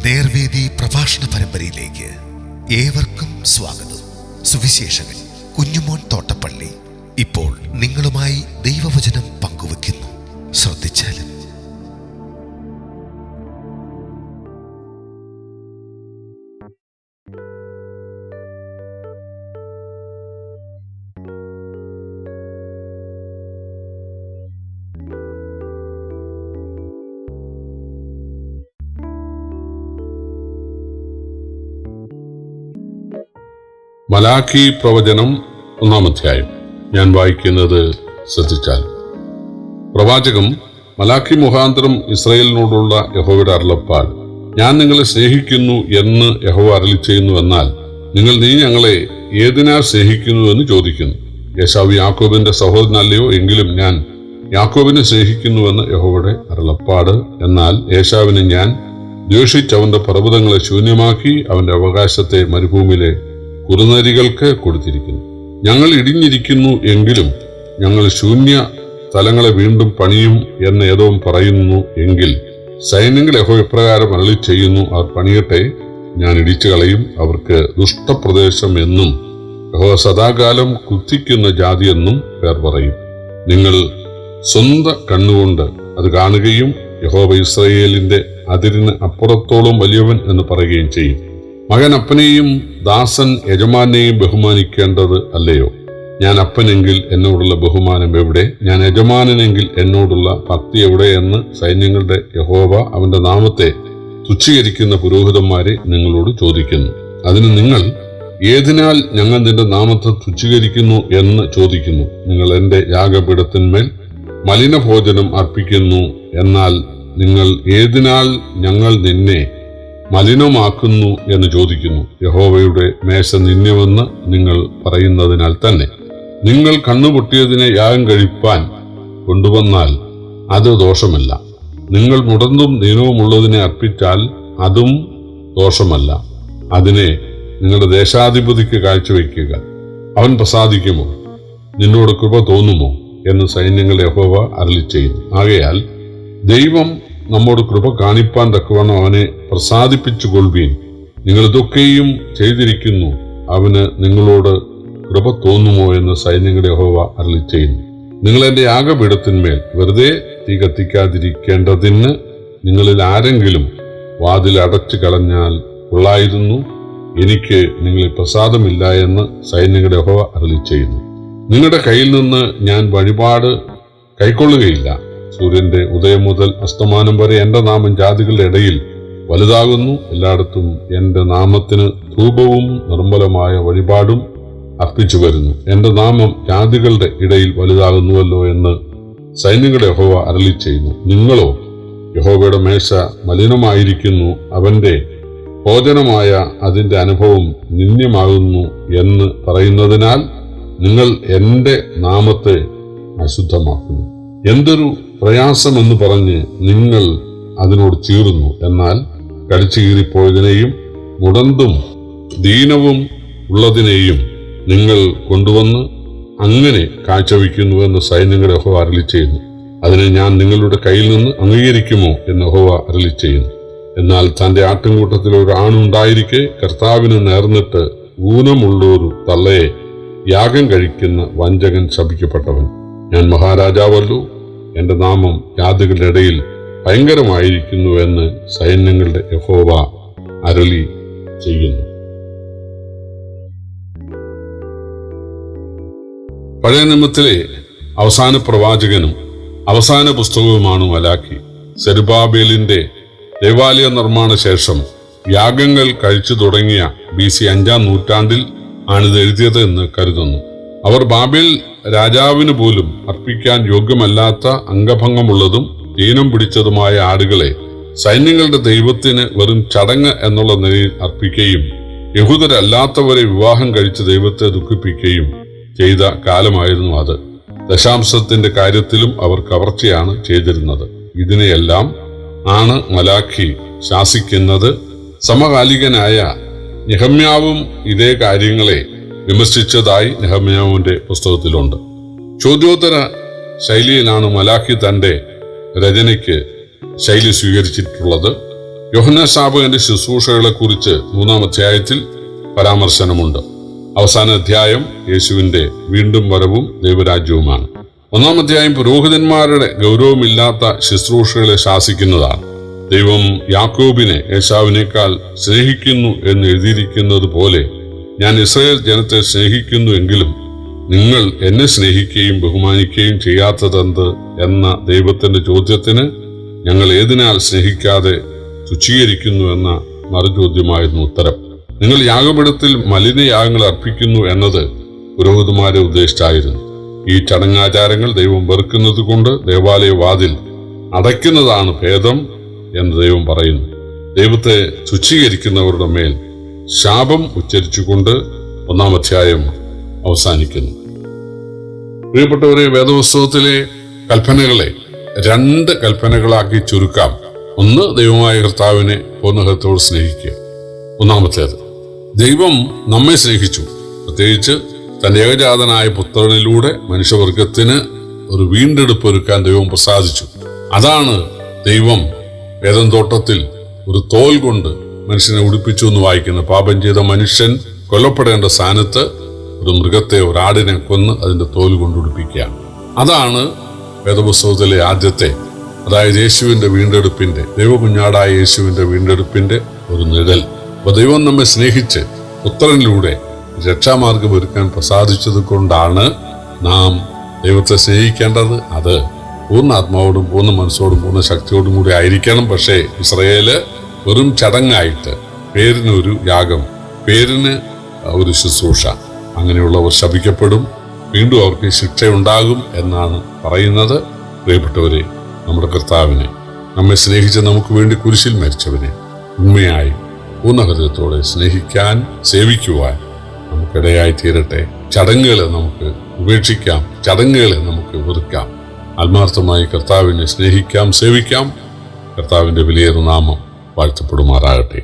നേർവേദി പ്രഭാഷണ പരമ്പരയിലേക്ക് ഏവർക്കും സ്വാഗതം. സുവിശേഷകൻ കുഞ്ഞുമോൻ തോട്ടപ്പള്ളി ഇപ്പോൾ നിങ്ങളുമായി ദൈവവചനം പങ്കുവെക്കുന്നു. ശ്രദ്ധിച്ചാലും. മലാഖി പ്രവചനം 1-ാം അധ്യായം. ഞാൻ വായിക്കുന്നത് ശ്രദ്ധിച്ചാൽ. പ്രവാചകം മലാഖി മുഖാന്തരം ഇസ്രായേലിനോടുള്ള യഹോവയുടെ അരുളപ്പാട്. ഞാൻ നിങ്ങളെ സ്നേഹിക്കുന്നു എന്ന് യഹോവ അരുളി ചെയ്യുന്നു. എന്നാൽ നീ ഞങ്ങളെ ഏതിനാൽ സ്നേഹിക്കുന്നു എന്ന് ചോദിക്കുന്നു. ഏശാവ് യാക്കോബിന്റെ സഹോദരനല്ലയോ? എങ്കിലും ഞാൻ യാക്കോബിനെ സ്നേഹിക്കുന്നുവെന്ന് യഹോവയുടെ അരുളപ്പാട്. എന്നാൽ ഏശാവിനെ ഞാൻ ദ്വേഷിച്ച് അവന്റെ പർവ്വതങ്ങളെ ശൂന്യമാക്കി അവന്റെ അവകാശത്തെ മരുഭൂമിയിലെ കുറുനരികൾക്ക് കൊടുത്തിരിക്കുന്നു. ഞങ്ങൾ ഇടിഞ്ഞിരിക്കുന്നു, എങ്കിലും ഞങ്ങൾ ശൂന്യ സ്ഥലങ്ങളെ വീണ്ടും പണിയും എന്ന് ഏദോം പറയുന്നു. എങ്കിൽ സൈന്യങ്ങൾ യഹോവ ഇപ്രകാരം അരുളി ചെയ്യുന്നു, അവർ പണിയട്ടെ, ഞാൻ ഇടിച്ചു കളയും. അവർക്ക് ദുഷ്ടപ്രദേശം എന്നും യഹോവ സദാകാലം കുത്തിക്കുന്ന ജാതി എന്നും പേർ പറയും. നിങ്ങൾ സ്വന്തം കണ്ണുകൊണ്ട് അത് കാണുകയും യഹോവ ഇസ്രായേലിന്റെ അതിരിന് അപ്പുറത്തോളം വലിയവൻ എന്ന് പറയുകയും ചെയ്യും. മകൻ അപ്പനെയും ദാസൻ യജമാനെയും ബഹുമാനിക്കേണ്ടത് അല്ലയോ? ഞാൻ അപ്പനെങ്കിൽ എന്നോടുള്ള ബഹുമാനം എവിടെ? ഞാൻ യജമാനെങ്കിൽ എന്നോടുള്ള ഭക്തി എവിടെ എന്ന് സൈന്യങ്ങളുടെ യഹോവ അവന്റെ നാമത്തെ തുച്ഛീകരിക്കുന്ന പുരോഹിതന്മാരെ നിങ്ങളോട് ചോദിക്കുന്നു. അതിന് നിങ്ങൾ ഏതിനാൽ ഞങ്ങൾ നിന്റെ നാമത്തെ തുച്ഛീകരിക്കുന്നു എന്ന് ചോദിക്കുന്നു. നിങ്ങൾ എന്റെ യാഗപീഠത്തിന്മേൽ മലിനഭോജനം അർപ്പിക്കുന്നു. എന്നാൽ നിങ്ങൾ ഏതിനാൽ ഞങ്ങൾ നിന്നെ മലിനമാക്കുന്നു എന്ന് ചോദിക്കുന്നു. യഹോവയുടെ മേശ നിന്യമെന്ന് നിങ്ങൾ പറയുന്നതിനാൽ തന്നെ. നിങ്ങൾ കണ്ണുപൊട്ടിയതിനെ യാഗം കഴിപ്പാൻ കൊണ്ടുവന്നാൽ അത് ദോഷമല്ല. നിങ്ങൾ മുടന്തും ദീനവുമുള്ളതിനെ അർപ്പിച്ചാൽ അതും ദോഷമല്ല. അതിനെ നിങ്ങളുടെ ദേശാധിപതിക്ക് കാഴ്ചവെക്കുക. അവൻ പ്രസാദിക്കുമോ? നിന്നോട് കൃപ തോന്നുമോ എന്ന് സൈന്യങ്ങൾ യഹോവ അരുളി ചെയ്യുന്നു. ആകയാൽ ദൈവം നമ്മോട് കൃപ കാണിപ്പാൻ തക്കവണ്ണം അവനെ പ്രസാദിപ്പിച്ചു കൊള്ളുവീൻ. നിങ്ങൾ ഇതൊക്കെയും ചെയ്തിരിക്കുന്നു, അവന് നിങ്ങളോട് കൃപ തോന്നുമോ എന്ന് സൈന്യങ്ങളുടെ യഹോവ അരുളി ചെയ്യുന്നു. നിങ്ങൾ എന്റെ യാഗപീഠത്തിന്മേൽ വെറുതെ തീ കത്തിക്കാതിരിക്കേണ്ടതിന് നിങ്ങളിൽ ആരെങ്കിലും വാതിൽ അടച്ചു കളഞ്ഞാൽ കൊള്ളായിരുന്നു. എനിക്ക് നിങ്ങളിൽ പ്രസാദമില്ല എന്ന് സൈന്യങ്ങളുടെ യഹോവ അരുളി ചെയ്യുന്നു. നിങ്ങളുടെ കയ്യിൽ നിന്ന് ഞാൻ വഴിപാട് കൈക്കൊള്ളുകയില്ല. സൂര്യന്റെ ഉദയം മുതൽ അസ്തമാനം വരെ എന്റെ നാമം ജാതികളുടെ ഇടയിൽ വലുതാകുന്നു. എല്ലായിടത്തും എന്റെ നാമത്തിന് ധൂപവും നിർമ്മലമായ വഴിപാടും അർപ്പിച്ചു വരുന്നു. എന്റെ നാമം ജാതികളുടെ ഇടയിൽ വലുതാകുന്നുവല്ലോ എന്ന് സൈന്യങ്ങളുടെ യഹോവ അരുളി ചെയ്യുന്നു. നിങ്ങളോ യഹോവയുടെ മേശ മലിനമായിരിക്കുന്നു, അവന്റെ ഭോജനമായ അതിന്റെ അനുഭവം നിന്ദ്യമാകുന്നു എന്ന് പറയുന്നതിനാൽ നിങ്ങൾ എന്റെ നാമത്തെ അശുദ്ധമാക്കുന്നു. എന്തൊരു പ്രയാസമെന്ന് പറഞ്ഞ് നിങ്ങൾ അതിനോട് ചീറുന്നു. എന്നാൽ കടിച്ചു കീറിപ്പോയതിനെയും മുടന്തും ദീനവും ഉള്ളതിനെയും നിങ്ങൾ കൊണ്ടുവന്ന് അങ്ങനെ കാഴ്ചവെക്കുന്നുവെന്ന് സൈന്യങ്ങളുടെ യഹോവ അരുളി ചെയ്യുന്നു. അതിനെ ഞാൻ നിങ്ങളുടെ കയ്യിൽ നിന്ന് അംഗീകരിക്കുമോ എന്ന് യഹോവ അരുളി ചെയ്യുന്നു. എന്നാൽ തന്റെ ആട്ടിൻകൂട്ടത്തിൽ ഒരു ആണുണ്ടായിരിക്കെ കർത്താവിന് നേർന്നിട്ട് ഊനമുള്ളൊരു തള്ളയെ യാഗം കഴിക്കുന്ന വഞ്ചകൻ ശപിക്കപ്പെട്ടവൻ. ഞാൻ മഹാരാജാവല്ലോ, എന്റെ നാമം ജാതികളുടെ ഇടയിൽ ഭയങ്കരമായിരിക്കുന്നു എന്ന് സൈന്യങ്ങളുടെ യഹോവ അരുളി ചെയ്യുന്നു. പഴയ നിയമത്തിലെ അവസാന പ്രവാചകനും അവസാന പുസ്തകവുമാണ് മലാഖി. സെരുബാബേലിന്റെ ദേവാലയ നിർമ്മാണ ശേഷം യാഗങ്ങൾ കഴിച്ചു തുടങ്ങിയ BC 5-ാം നൂറ്റാണ്ടിൽ ആണിത് എഴുതിയത് എന്ന് കരുതുന്നു. അവർ ബാബേൽ രാജാവിന് പോലും അർപ്പിക്കാൻ യോഗ്യമല്ലാത്ത അംഗഭംഗമുള്ളതും ദീനം പിടിച്ചതുമായ ആടുകളെ സൈന്യങ്ങളുടെ ദൈവത്തിന് വെറും ചടങ്ങ് എന്നുള്ള നിലയിൽ അർപ്പിക്കുകയും യഹൂദരല്ലാത്തവരെ വിവാഹം കഴിച്ച് ദൈവത്തെ ദുഃഖിപ്പിക്കുകയും ചെയ്ത കാലമായിരുന്നു അത്. ദശാംശത്തിന്റെ കാര്യത്തിലും അവർ കവർച്ചയാണ് ചെയ്തിരുന്നത്. ഇതിനെയെല്ലാം ആണ് മലാഖി ശാസിക്കുന്നത്. സമകാലികനായ നെഹമ്യാവും ഇതേ കാര്യങ്ങളെ വിമർശിച്ചതായി നെഹമ്യാവിന്റെ പുസ്തകത്തിലുണ്ട്. ചോദ്യോത്തര ശൈലിയിലാണ് മലാഖി തന്റെ രചനയ്ക്ക് ശൈലി സ്വീകരിച്ചിട്ടുള്ളത്. യോഹന്നാൻ സ്നാപകന്റെ ശുശ്രൂഷകളെ കുറിച്ച് 3-ാം അധ്യായത്തിൽ പരാമർശനമുണ്ട്. അവസാന അധ്യായം യേശുവിന്റെ വീണ്ടും വരവും ദൈവരാജ്യവുമാണ്. 1-ാം അധ്യായം പുരോഹിതന്മാരുടെ ഗൗരവമില്ലാത്ത ശുശ്രൂഷകളെ ശാസിക്കുന്നതാണ്. ദൈവം യാക്കോബിനെ ഏശാവിനേക്കാൾ സ്നേഹിക്കുന്നു എന്ന് എഴുതിയിരിക്കുന്നത് പോലെ ഞാൻ ഇസ്രായേൽ ജനത്തെ സ്നേഹിക്കുന്നു എങ്കിലും നിങ്ങൾ എന്നെ സ്നേഹിക്കുകയും ബഹുമാനിക്കുകയും ചെയ്യാത്തതെന്ത് എന്ന ദൈവത്തിന്റെ ചോദ്യത്തിന് ഞങ്ങൾ ഏതിനാൽ സ്നേഹിക്കാതെ തുച്ഛീകരിക്കുന്നു എന്ന മറുചോദ്യമായിരുന്നു ഉത്തരം. നിങ്ങൾ യാഗപീഠത്തിൽ മലിനയാഗങ്ങൾ അർപ്പിക്കുന്നു എന്നത് പുരോഹിതന്മാരെ ഉദ്ദേശിച്ചായിരുന്നു. ഈ ചടങ്ങാചാരങ്ങൾ ദൈവം വെറുക്കുന്നത് കൊണ്ട് ദേവാലയ വാതിൽ അടയ്ക്കുന്നതാണ് ഭേദം എന്ന് ദൈവം പറയുന്നു. ദൈവത്തെ തുച്ഛീകരിക്കുന്നവരുടെ മേൽ ശാപം ഉച്ചരിച്ചുകൊണ്ട് 1-ാം അധ്യായം അവസാനിക്കുന്നു. പ്രിയപ്പെട്ടവരെ, വേദപുസ്തകത്തിലെ കൽപ്പനകളെ 2 കൽപ്പനകളാക്കി ചുരുക്കാം. ഒന്ന്, ദൈവമായ കർത്താവിനെ പൂർണ്ണഹൃദയത്തോടെ സ്നേഹിക്കുക. 1-ാമത്തേത്, ദൈവം നമ്മെ സ്നേഹിച്ചു, പ്രത്യേകിച്ച് തന്റെ ഏകജാതനായ പുത്രനിലൂടെ മനുഷ്യവർഗത്തിന് ഒരു വീണ്ടെടുപ്പ് ഒരുക്കാൻ ദൈവം പ്രസാദിച്ചു. അതാണ് ദൈവം ഏദൻ തോട്ടത്തിൽ ഒരു തോൽ കൊണ്ട് മനുഷ്യനെ ഉടുപ്പിച്ചു എന്ന് വായിക്കുന്നു. പാപം ചെയ്ത മനുഷ്യൻ കൊല്ലപ്പെടേണ്ട സ്ഥാനത്ത് ഒരു മൃഗത്തെ, ഒരാടിനെ കൊന്ന് അതിന്റെ തോൽ കൊണ്ട് ഉടുപ്പിക്കുകയാണ്. അതാണ് വേദപുസ്തകത്തിലെ ആദ്യത്തെ, അതായത് യേശുവിന്റെ വീണ്ടെടുപ്പിന്റെ, ദൈവകുഞ്ഞാടായ യേശുവിന്റെ വീണ്ടെടുപ്പിന്റെ ഒരു നിഴൽ. അപ്പൊ ദൈവം നമ്മെ സ്നേഹിച്ച് പുത്രനിലൂടെ രക്ഷാമാർഗം ഒരുക്കാൻ പ്രസാദിച്ചത് കൊണ്ടാണ് നാം ദൈവത്തെ സ്നേഹിക്കേണ്ടത്. അത് പൂർണ്ണ ആത്മാവോടും പൂർണ്ണ മനസ്സോടും പൂർണ്ണ ശക്തിയോടും കൂടി ആയിരിക്കണം. പക്ഷേ ഇസ്രായേല് വെറും ചടങ്ങായിട്ട്, പേരിനൊരു യാഗം, പേരിന് ഒരു ശുശ്രൂഷ, അങ്ങനെയുള്ളവർ ശപിക്കപ്പെടും, വീണ്ടും അവർക്ക് ശിക്ഷയുണ്ടാകും എന്നാണ് പറയുന്നത്. പ്രിയപ്പെട്ടവരെ, നമ്മുടെ കർത്താവിനെ, നമ്മെ സ്നേഹിച്ച് നമുക്ക് വേണ്ടി കുരിശിൽ മരിച്ചവനെ ഉണ്മയായി പൂർണ്ണഹൃദയത്തോടെ സ്നേഹിക്കാൻ, സേവിക്കുവാൻ നമുക്കിടയായി തീരട്ടെ. ചടങ്ങുകളെ നമുക്ക് ഉപേക്ഷിക്കാം, ചടങ്ങുകളെ നമുക്ക് വെറുക്കാം. ആത്മാർത്ഥമായി കർത്താവിനെ സ്നേഹിക്കാം, സേവിക്കാം. കർത്താവിന്റെ വിലയേറിയ നാമം വാഴ്ത്തപ്പെടുമാറാകട്ടെ.